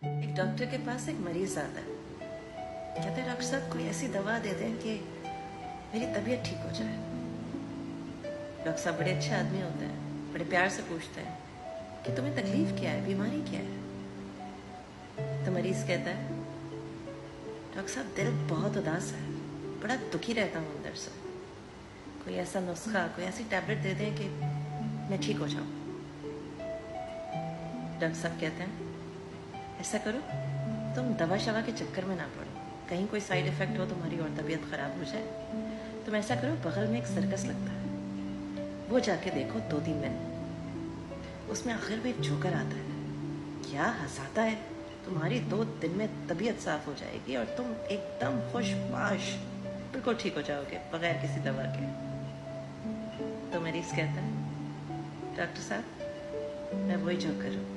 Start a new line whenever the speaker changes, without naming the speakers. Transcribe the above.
एक डॉक्टर के पास एक मरीज आता है। कहते हैं डॉक्टर साहब कोई ऐसी दवा दे दें कि मेरी तबीयत ठीक हो जाए। डॉक्टर साहब बड़े अच्छे आदमी होते हैं, बड़े प्यार से पूछते हैं कि तुम्हें तकलीफ क्या है, बीमारी क्या है। तो मरीज कहता है डॉक्टर साहब दिल बहुत उदास है, बड़ा दुखी रहता हूँ अंदर से। कोई ऐसा नुस्खा, कोई ऐसी टैबलेट दे दें कि मैं ठीक हो जाऊँ। डॉक्टर साहब कहते हैं ऐसा करो, तुम दवा शवा के चक्कर में ना पड़ो, कहीं कोई साइड इफेक्ट हो तुम्हारी और तबीयत खराब हो जाए। तुम ऐसा करो, बगल में एक सर्कस लगता है, वो जाके देखो 2-3 दिन। उसमें आखिर में एक जोकर आता है, क्या हंसाता है, तुम्हारी 2 दिन में तबीयत साफ हो जाएगी और तुम एकदम खुशबाश बिल्कुल ठीक हो जाओगे बगैर किसी दवा के। तो मरीज कहता है डॉक्टर साहब मैं वही जोकर हूँ,